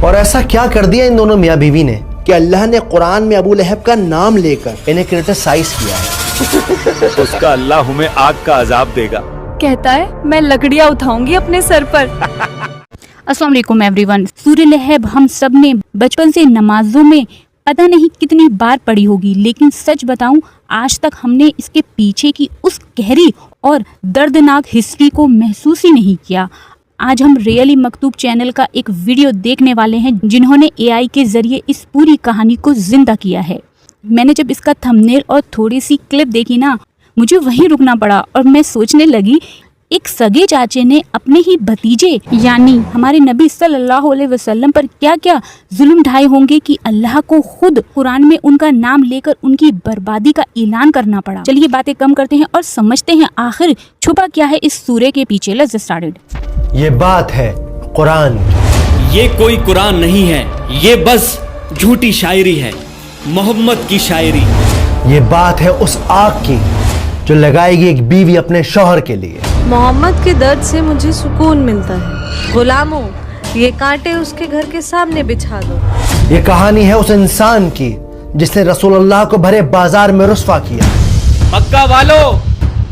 اور ایسا کیا کر دیا ان دونوں میاں بیوی نے کہ اللہ نے قرآن میں ابو لہب کا نام لے کر انہیں کرٹیسائز کیا ہے؟ اس کا اللہ ہمیں آگ کا عذاب دے گا. کہتا ہے میں لکڑیاں اٹھاؤں گی اپنے سر پر. السلام علیکم ایوری ون. سورہ لہب ہم سب نے بچپن سے نمازوں میں پتہ نہیں کتنی بار پڑھی ہوگی، لیکن سچ بتاؤں آج تک ہم نے اس کے پیچھے کی اس گہری اور دردناک ہسٹری کو محسوس ہی نہیں کیا. آج ہم ریئلی مکتوب چینل کا ایک ویڈیو دیکھنے والے ہیں جنہوں نے اے آئی کے ذریعے اس پوری کہانی کو زندہ کیا ہے. میں نے جب اس کا تھمبنیل اور تھوڑی سی کلپ دیکھی نا، مجھے وہیں رکنا پڑا اور میں سوچنے لگی ایک سگے چاچے نے اپنے ہی بھتیجے یعنی ہمارے نبی صلی اللہ علیہ وسلم پر کیا کیا ظلم ڈھائے ہوں گے کہ اللہ کو خود قرآن میں ان کا نام لے کر ان کی بربادی کا اعلان کرنا پڑا. چلیے باتیں کم کرتے ہیں اور سمجھتے ہیں آخر چھپا کیا ہے اس سورے کے پیچھے. Let's get started. یہ بات ہے قرآن کی. یہ کوئی قرآن نہیں ہے، یہ بس جھوٹی شاعری ہے، محمد کی شاعری. یہ بات ہے اس آگ کی جو لگائے گی ایک بیوی اپنے شوہر کے لیے. محمد کے درد سے مجھے سکون ملتا ہے. غلاموں، یہ کانٹے اس کے گھر کے سامنے بچھا دو. یہ کہانی ہے اس انسان کی جس نے رسول اللہ کو بھرے بازار میں رسوا کیا. مکہ والو،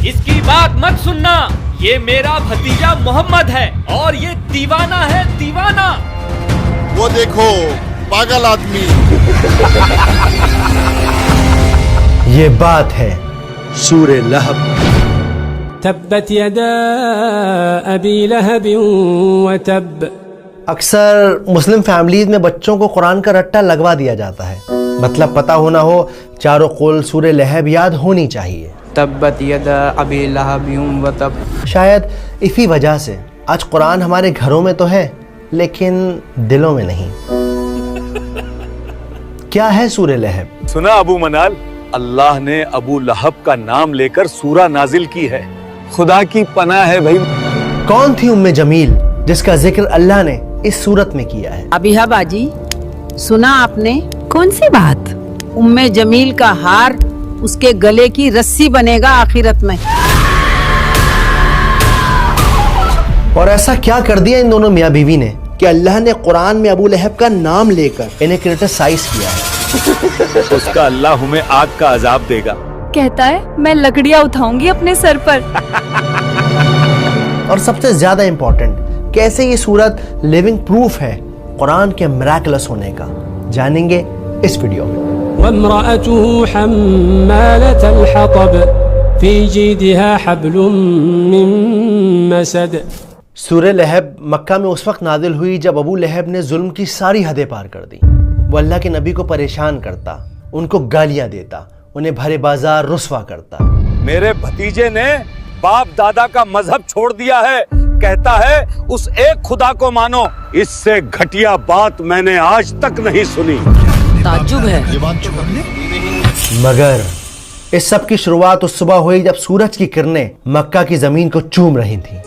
اس کی بات مت سننا، یہ میرا بھتیجا محمد ہے اور یہ دیوانہ ہے، دیوانہ. وہ دیکھو پاگل آدمی. یہ بات ہے سورہ لہب. تبت یدا ابی لہب وتب. اکثر مسلم فیملیز میں بچوں کو قرآن کا رٹا لگوا دیا جاتا ہے، مطلب پتہ ہونا ہو چاروں قول سورہ لہب یاد ہونی چاہیے. تبت یدا ابی لہب وتب. شاید اسی وجہ سے آج قرآن ہمارے گھروں میں تو ہے لیکن دلوں میں نہیں. کیا ہے سورہ لہب؟ سنا ابو منال، اللہ نے ابو لہب کا نام لے کر سورہ نازل کی ہے. خدا کی پناہ ہے بھائی. کون تھی ام جمیل جس کا ذکر اللہ نے اس صورت میں کیا ہے؟ ابیہا باجی، سنا آپ نے؟ کون سی بات؟ ام جمیل کا ہار اس کے گلے کی رسی بنے گا آخرت میں. اور ایسا کیا کر دیا ان دونوں میاں بیوی نے کہ اللہ نے قرآن میں ابو لہب کا نام لے کر انہیں کرٹیسائز کیا ہے؟ اس کا اللہ ہمیں آگ کا عذاب دے گا. کہتا ہے میں لکڑیاں اٹھاؤں گی اپنے سر پر. اور سب سے زیادہ امپورٹنٹ، کیسے یہ صورت لیونگ پروف ہے قرآن کے میراکلس ہونے کا، جانیں گے اس ویڈیو میں. وامرأته حمالة الحطب في جيدها حبل من مسد. سورہ لہب مکہ میں اس وقت نازل ہوئی جب ابو لہب نے ظلم کی ساری حدیں پار کر دی. وہ اللہ کے نبی کو پریشان کرتا، ان کو گالیاں دیتا، انہیں بھرے بازار رسوا کرتا. میرے بھتیجے نے باپ دادا کا مذہب چھوڑ دیا ہے، کہتا ہے اس ایک خدا کو مانو. اس سے گھٹیا بات میں نے آج تک نہیں سنی. تعجب ہے. مگر اس سب کی شروعات اس صبح ہوئی جب سورج کی کرنیں مکہ کی زمین کو چوم رہی تھیں.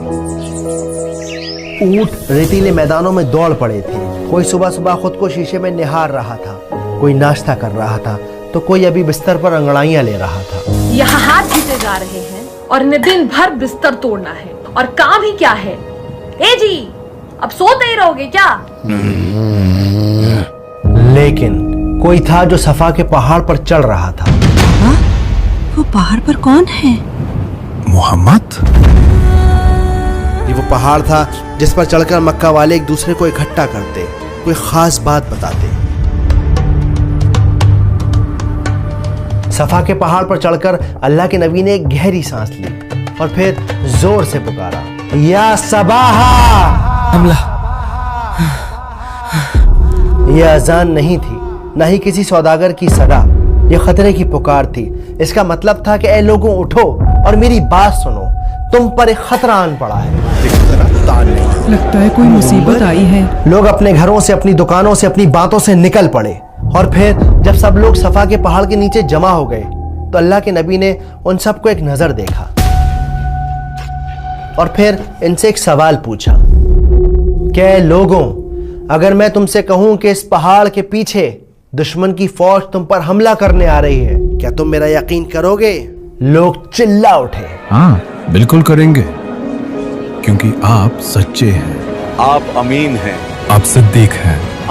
اونٹ ریتیلے میدانوں میں دوڑ پڑے تھے. کوئی صبح صبح خود کو شیشے میں نہار رہا تھا، کوئی ناشتہ کر رہا تھا تو کوئی ابھی بستر پر انگڑائیاں لے رہا تھا. یہاں ہاتھ جیتے جا رہے ہیں اور انہیں دن بھر بستر توڑنا ہے اور کام ہی کیا ہے. اے جی، اب سوتے ہی رہو گے کیا؟ لیکن کوئی تھا جو صفا کے پہاڑ پر چڑھ رہا تھا. وہ پہاڑ پر کون ہے؟ محمد. یہ وہ پہاڑ تھا جس پر چڑھ کر مکہ والے ایک دوسرے کو اکٹھا کرتے، کوئی خاص بات بتاتے. صفا کے پہاڑ پر چڑھ کر اللہ کے نبی نے ایک گہری سانس لی اور پھر زور سے پکارا، یا صباحا. حملہ. یہ اذان نہیں تھی، نہ ہی کسی سوداگر کی صدا، یہ خطرے کی پکار تھی. اس کا مطلب تھا کہ اے لوگوں اٹھو اور میری بات سنو، تم پر ایک خطرہ آن پڑا ہے. لگتا ہے کوئی مصیبت آئی ہے. لوگ اپنے گھروں سے، اپنی دکانوں سے، اپنی باتوں سے نکل پڑے اور پھر جب سب لوگ صفا کے پہاڑ کے نیچے جمع ہو گئے تو اللہ کے نبی نے ان سب کو ایک نظر دیکھا اور پھر ان سے ایک سوال پوچھا کہ اے لوگوں، اگر میں تم سے کہوں کہ اس پہاڑ کے پیچھے دشمن کی فوج تم پر حملہ کرنے آ رہی ہے، کیا تم میرا یقین کرو گے؟ لوگ چلا اٹھے، ہاں بالکل کریں گے، کیونکہ آپ سچے ہیں، آپ امین ہیں، آپ صدیق ہیں،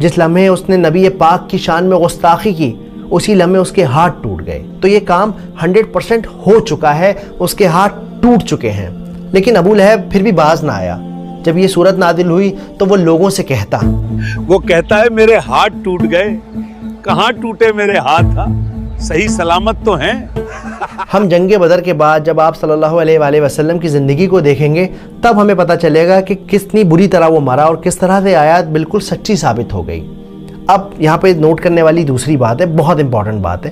جس لمحے اس نے نبی پاک کی شان میں گستاخی کی اسی لمحے اس کے ہاتھ ٹوٹ گئے. تو یہ کام 100% ہو چکا ہے, اس کے ہاتھ ٹوٹ چکے ہیں. لیکن ابو لہب پھر بھی باز نہ آیا. جب یہ صورت نازل ہوئی تو وہ لوگوں سے کہتا ہے میرے ہاتھ ٹوٹ گئے. کہاں ٹوٹے میرے ہاتھ؟ صحیح سلامت تو ہیں. ہم جنگ بدر کے بعد جب آپ صلی اللہ علیہ وآلہ وسلم کی زندگی کو دیکھیں گے تب ہمیں پتہ چلے گا کہ کتنی بری طرح وہ مرا اور کس طرح سے آیات بالکل سچی ثابت ہو گئی. اب یہاں پہ نوٹ کرنے والی دوسری بات ہے, بہت امپورٹنٹ بات ہے,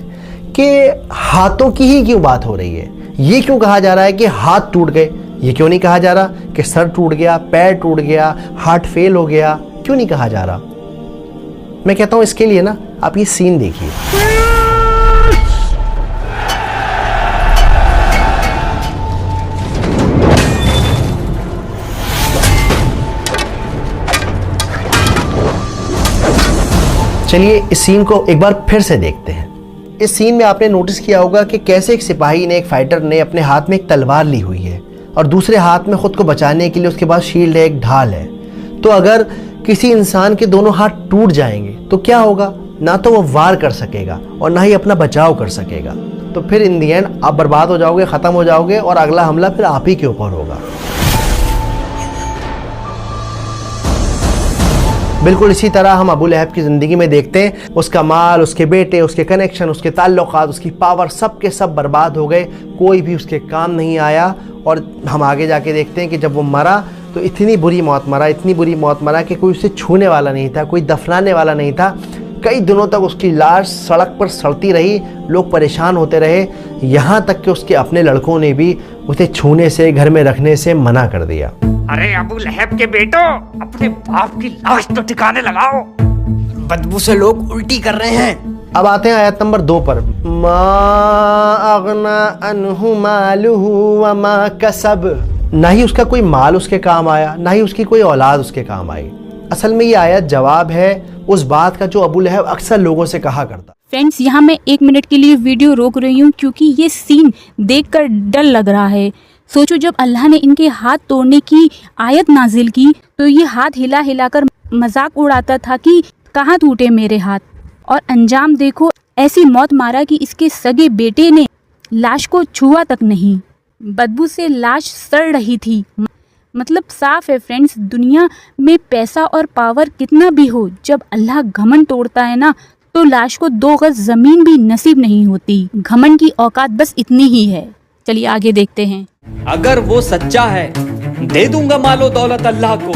کہ ہاتھوں کی ہی کیوں بات ہو رہی ہے. یہ کیوں کہا جا رہا ہے کہ ہاتھ ٹوٹ گئے؟ یہ کیوں نہیں کہا جا رہا کہ سر ٹوٹ گیا, پیر ٹوٹ گیا, ہارٹ فیل ہو گیا؟ کیوں نہیں کہا جا رہا؟ میں کہتا ہوں اس کے لیے نا آپ یہ سین دیکھیے. چلیے اس سین کو ایک بار پھر سے دیکھتے ہیں. اس سین میں آپ نے نوٹس کیا ہوگا کہ کیسے ایک سپاہی نے, ایک فائٹر نے اپنے ہاتھ میں ایک تلوار لی ہوئی ہے اور دوسرے ہاتھ میں خود کو بچانے کے لیے اس کے پاس شیلڈ ہے, ایک ڈھال ہے. تو اگر کسی انسان کے دونوں ہاتھ ٹوٹ جائیں گے تو کیا ہوگا؟ نہ تو وہ وار کر سکے گا اور نہ ہی اپنا بچاؤ کر سکے گا. تو پھر ان دی اینڈ آپ برباد ہو جاؤ گے, ختم ہو جاؤ گے اور اگلا حملہ پھر آپ ہی کے اوپر ہوگا. بالکل اسی طرح ہم ابو لہب کی زندگی میں دیکھتے ہیں, اس کا مال, اس کے بیٹے, اس کے کنیکشن, اس کے تعلقات, اس کی پاور, سب کے سب برباد ہو گئے. کوئی بھی اس کے کام نہیں آیا. اور ہم آگے جا کے دیکھتے ہیں کہ جب وہ مرا تو اتنی بری موت مرا, اتنی بری موت مرا کہ کوئی اسے چھونے والا نہیں تھا, کوئی دفنانے والا نہیں تھا. کئی دنوں تک اس کی لاش سڑک پر سڑتی رہی, لوگ پریشان ہوتے رہے, یہاں تک کہ اس کے اپنے لڑکوں نے بھی اسے چھونے سے, گھر میں رکھنے سے منع کر دیا. ارے ابو لہب کے بیٹو, اپنے باپ کی لاش تو ٹھکانے لگاؤ, بدبو سے لوگ الٹی کر رہے ہیں. اب آتے ہیں آیت نمبر 2 پر. ما اغنا عنہ مالہ وما کسب. نہ ہی اس کا کوئی مال اس کے کام آیا, نہ ہی اس کی کوئی اولاد اس کے کام آئی. اصل میں یہ آیت جواب ہے اس بات کا جو ابو لہب اکثر لوگوں سے کہا کرتا. فرینڈز یہاں میں 1 منٹ کے لیے ویڈیو روک رہی ہوں کیونکہ یہ سین دیکھ کر ڈر لگ رہا ہے. سوچو جب اللہ نے ان کے ہاتھ توڑنے کی آیت نازل کی تو یہ ہاتھ ہلا ہلا کر مذاق اڑاتا تھا کہ کہاں ٹوٹے میرے ہاتھ, اور انجام دیکھو ایسی موت مارا کہ اس کے سگے بیٹے نے لاش کو چھوا تک نہیں. بدبو سے لاش سڑ رہی تھی. مطلب صاف ہے فرینڈز, دنیا میں پیسہ اور پاور کتنا بھی ہو, جب اللہ گھمنڈ توڑتا ہے نا تو لاش کو 2 گز زمین بھی نصیب نہیں ہوتی. گھمنڈ کی اوقات بس اتنی ہی ہے. چلیے آگے دیکھتے ہیں. اگر وہ سچا ہے دے دوں گا مال و دولت اللہ کو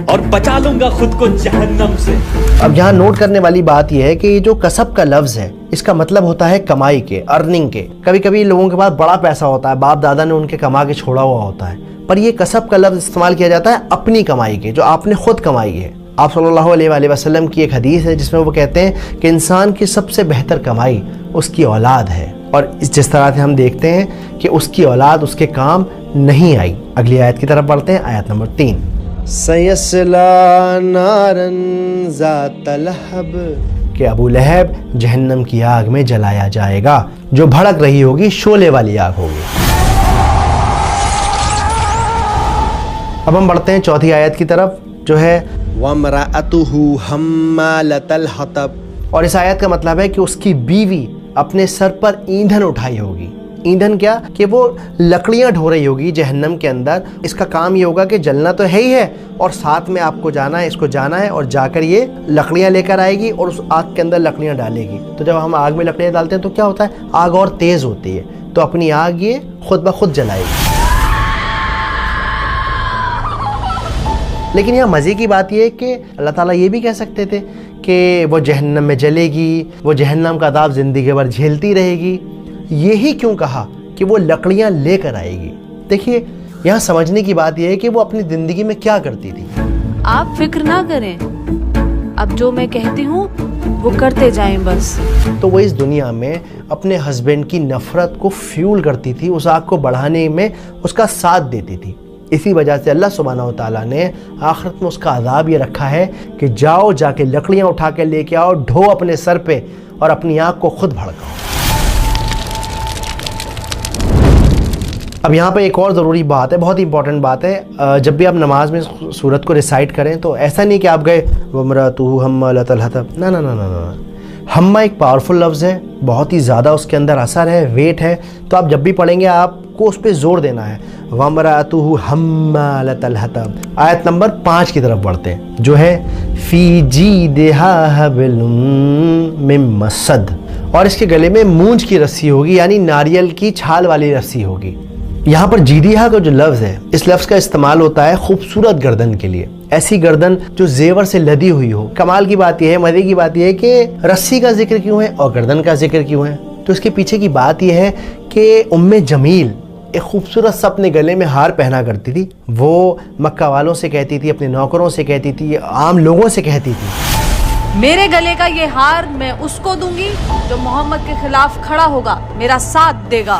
اور بچا لوں گا خود کو جہنم سے. اب یہاں نوٹ کرنے والی بات یہ ہے کہ یہ جو کسب کا لفظ ہے اس کا مطلب ہوتا ہے کمائی کے, ارننگ کے. کبھی کبھی لوگوں کے پاس بڑا پیسہ ہوتا ہے, باپ دادا نے ان کے کما کے چھوڑا ہوا ہوتا ہے, پر یہ کسب کا لفظ استعمال کیا جاتا ہے اپنی کمائی کے, جو آپ نے خود کمائی ہے. آپ صلی اللہ علیہ وآلہ وسلم کی ایک حدیث ہے جس میں وہ کہتے ہیں کہ انسان کی سب سے بہتر کمائی اس کی اولاد ہے, اور جس طرح سے ہم دیکھتے ہیں کہ اس کی اولاد اس کے کام نہیں آئی. اگلی آیت کی طرف بڑھتے ہیں, آیت نمبر 3. سَيَصْلَىٰ نَارًا ذَاتَ لَهَبٍ. کہ ابو لہب جہنم کی آگ میں جلایا جائے گا جو بھڑک رہی ہوگی, شعلے والی آگ ہوگی. اب ہم بڑھتے ہیں چوتھی آیت کی طرف جو ہے وَامْرَأَتُهُ حَمَّالَةَ الْحَطَبِ. اور اس آیت کا مطلب ہے کہ اس کی بیوی اپنے سر پر ایندھن اٹھائی ہوگی. ایندھن کیا کہ وہ لکڑیاں ڈھو رہی ہوگی جہنم کے اندر. اس کا کام یہ ہوگا کہ جلنا تو ہے ہی ہے اور ساتھ میں آپ کو جانا ہے, اس کو جانا ہے اور جا کر یہ لکڑیاں لے کر آئے گی اور اس آگ کے اندر لکڑیاں ڈالے گی. تو جب ہم آگ میں لکڑیاں ڈالتے ہیں تو کیا ہوتا ہے, آگ اور تیز ہوتی ہے, تو اپنی آگ یہ خود بخود جلائے گی. لیکن یہاں مزے کی بات یہ ہے کہ اللہ تعالیٰ یہ بھی کہہ سکتے تھے کہ وہ جہنم میں جلے گی, وہ جہنم کا عذاب زندگی بھر جھیلتی رہے گی. یہی کیوں کہا کہ وہ لکڑیاں لے کر آئے گی؟ دیکھیے یہاں سمجھنے کی بات یہ ہے کہ وہ اپنی زندگی میں کیا کرتی تھی. آپ فکر نہ کریں, اب جو میں کہتی ہوں وہ کرتے جائیں بس. تو وہ اس دنیا میں اپنے ہسبینڈ کی نفرت کو فیول کرتی تھی, اس آگ کو بڑھانے میں اس کا ساتھ دیتی تھی. اسی وجہ سے اللہ سبحانہ و تعالیٰ نے آخرت میں اس کا عذاب یہ رکھا ہے کہ جاؤ جا کے لکڑیاں اٹھا کے لے کے آؤ, ڈھو اپنے سر پہ اور اپنی آگ کو خود بھڑکاؤ. اب یہاں پہ ایک اور ضروری بات ہے, بہت امپورٹنٹ بات ہے. جب بھی آپ نماز میں سورت کو ریسائٹ کریں تو ایسا نہیں کہ آپ گئے وَامْرَأَتُهُ حَمَّالَةَ الْحَطَبِ, نہ. ہمہ ایک پاورفل لفظ ہے, بہت ہی زیادہ اس کے اندر اثر ہے, ویٹ ہے. تو آپ جب بھی پڑھیں گے آپ کو اس پہ زور دینا ہے. وَامْرَأَتُهُ حَمَّالَةَ الْحَطَبِ. آیت نمبر 5 کی طرف بڑھتے ہیں جو ہے فی جیدہا حبل من مسد, اور اس کے گلے میں مونج کی رسی ہوگی, یعنی ناریل کی چھال والی رسی ہوگی. یہاں پر جیدیہا کا جو لفظ ہے, اس لفظ کا استعمال ہوتا ہے خوبصورت گردن کے لیے, ایسی گردن جو زیور سے لدی ہوئی ہو. کمال کی بات یہ ہے, مزے کی بات یہ ہے کہ رسی کا ذکر کیوں ہے اور گردن کا ذکر کیوں ہے. تو اس کے پیچھے کی بات یہ ہے کہ ام جمیل ایک خوبصورت سا اپنے گلے میں ہار پہنا کرتی تھی. وہ مکہ والوں سے کہتی تھی, اپنے نوکروں سے کہتی تھی, عام لوگوں سے کہتی تھی, میرے گلے کا یہ ہار میں اس کو دوں گی جو محمد کے خلاف کھڑا ہوگا, میرا ساتھ دے گا.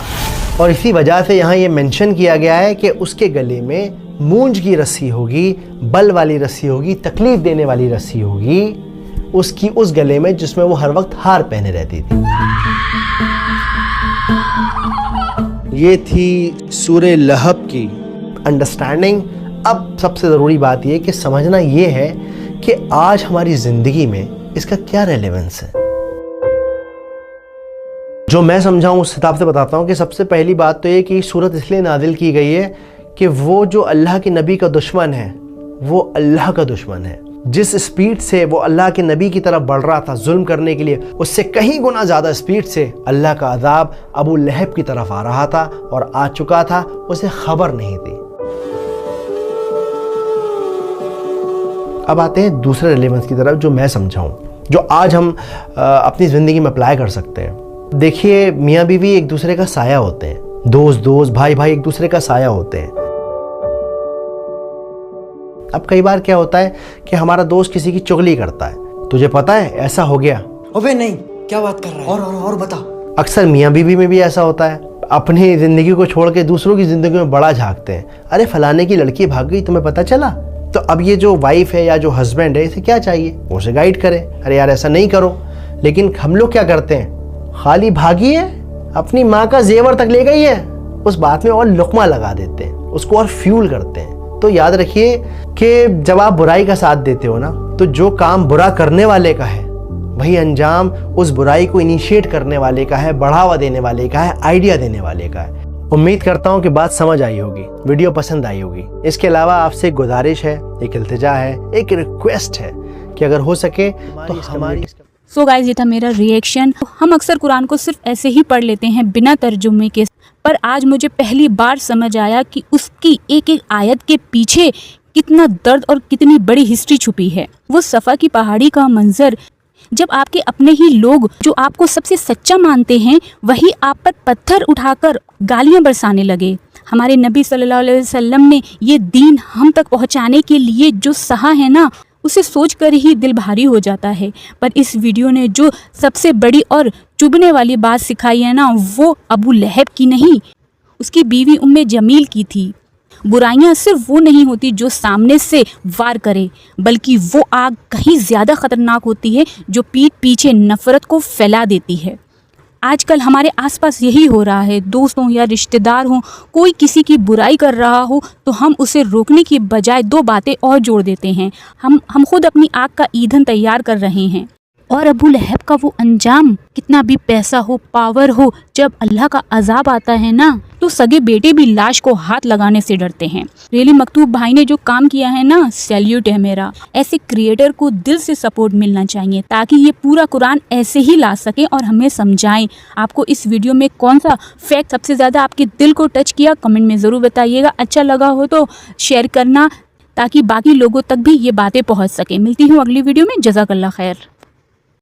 اور اسی وجہ سے یہاں یہ منشن کیا گیا ہے کہ اس کے گلے میں مونج کی رسی ہوگی, بل والی رسی ہوگی, تکلیف دینے والی رسی ہوگی اس کی اس گلے میں جس میں وہ ہر وقت ہار پہنے رہتی تھی. یہ تھی سورہ لہب کی انڈرسٹینڈنگ. اب سب سے ضروری بات یہ کہ سمجھنا یہ ہے کہ آج ہماری زندگی میں اس کا کیا ریلیونس ہے. جو میں سمجھاؤں اس حساب سے بتاتا ہوں کہ سب سے پہلی بات تو یہ کہ سورت اس لیے نازل کی گئی ہے کہ وہ جو اللہ کے نبی کا دشمن ہے وہ اللہ کا دشمن ہے. جس سپیڈ سے وہ اللہ کے نبی کی طرف بڑھ رہا تھا ظلم کرنے کے لیے, اس سے کہیں گنا زیادہ سپیڈ سے اللہ کا عذاب ابو لہب کی طرف آ رہا تھا اور آ چکا تھا, اسے خبر نہیں تھی. اب آتے ہیں دوسرے ریلیونس کی طرف جو میں سمجھاؤں, جو آج ہم اپنی زندگی میں اپلائی کر سکتے ہیں. دیکھیے, میاں بیوی ایک دوسرے کا سایہ ہوتے ہیں, دوست بھائی ایک دوسرے کا سایہ ہوتے ہیں. اب کئی بار کیا ہوتا ہے کہ ہمارا دوست کسی کی چغلی کرتا ہے, تجھے پتا ہے ایسا ہو گیا, ابے نہیں کیا بات کر رہا ہے, اور بتا. اکثر میاں بیوی میں بھی ایسا ہوتا ہے, اپنی زندگی کو چھوڑ کے دوسروں کی زندگی میں بڑا جھانکتے ہیں. ارے فلانے کی لڑکی بھاگ گئی, تمہیں پتا چلا؟ تو اب یہ جو وائف ہے یا جو ہسبینڈ ہے اسے کیا چاہیے, وہ اسے گائیڈ کرے, ارے یار ایسا نہیں کرو. لیکن ہم لوگ کیا کرتے ہیں, خالی بھاگی ہے, اپنی ماں کا زیور تک لے گئی ہے, اس بات میں اور لقمہ لگا دیتے ہیں, اس کو اور فیول کرتے ہیں. تو یاد رکھیے کہ جب آپ برائی کا ساتھ دیتے ہو نا, تو جو کام برا کرنے والے کا ہے وہی انجام اس برائی کو انیشیٹ کرنے والے کا ہے, بڑھاوا دینے والے کا ہے, آئیڈیا دینے والے کا ہے. امید کرتا ہوں کہ بات سمجھ آئی ہوگی, ویڈیو پسند آئی ہوگی. اس کے علاوہ آپ سے ایک گزارش ہے, ایک التجا ہے, ایک ریکویسٹ ہے کہ اگر ہو سکے تو ہماری سو گائز, یہ تھا میرا ریئیکشن. ہم اکثر قرآن کو صرف ایسے ہی پڑھ لیتے ہیں بنا ترجمے کے, پر آج مجھے پہلی بار سمجھ آیا کہ اس کی ایک ایک آیت کے پیچھے کتنا درد اور کتنی بڑی ہسٹری چھپی ہے. وہ صفا کی پہاڑی کا منظر, جب آپ کے اپنے ہی لوگ جو آپ کو سب سے سچا مانتے ہیں وہی آپ پر پتھر اٹھا کر گالیاں برسانے لگے. ہمارے نبی صلی اللہ علیہ وسلم نے یہ دین ہم تک پہنچانے کے لیے جو سہا ہے نا, اسے سوچ کر ہی دل بھاری ہو جاتا ہے. پر اس ویڈیو نے جو سب سے بڑی اور چبھنے والی بات سکھائی ہے نا, وہ ابو لہب کی نہیں, اس کی بیوی ام جمیل کی تھی. برائیاں صرف وہ نہیں ہوتی جو سامنے سے وار کرے, بلکہ وہ آگ کہیں زیادہ خطرناک ہوتی ہے جو پیٹھ پیچھے نفرت کو پھیلا دیتی ہے. آج کل ہمارے آس پاس یہی ہو رہا ہے. دوست ہوں یا رشتہ دار ہوں, کوئی کسی کی برائی کر رہا ہو تو ہم اسے روکنے کی بجائے دو باتیں اور جوڑ دیتے ہیں. ہم خود اپنی آگ کا ایندھن تیار کر رہے ہیں. اور ابو لہب کا وہ انجام, کتنا بھی پیسہ ہو, پاور ہو, جب اللہ کا عذاب آتا ہے نا تو سگے بیٹے بھی لاش کو ہاتھ لگانے سے ڈرتے ہیں. ریلی مکتوب بھائی نے جو کام کیا ہے نا, سیلیوٹ ہے میرا. ایسے کریٹر کو دل سے سپورٹ ملنا چاہیے تاکہ یہ پورا قرآن ایسے ہی لا سکیں اور ہمیں سمجھائیں. آپ کو اس ویڈیو میں کون سا فیکٹ سب سے زیادہ آپ کے دل کو ٹچ کیا, کمنٹ میں ضرور بتائیے گا. اچھا لگا ہو تو شیئر کرنا تاکہ باقی لوگوں تک بھی یہ باتیں پہنچ سکیں. ملتی ہوں اگلی ویڈیو میں. جزاک اللہ خیر.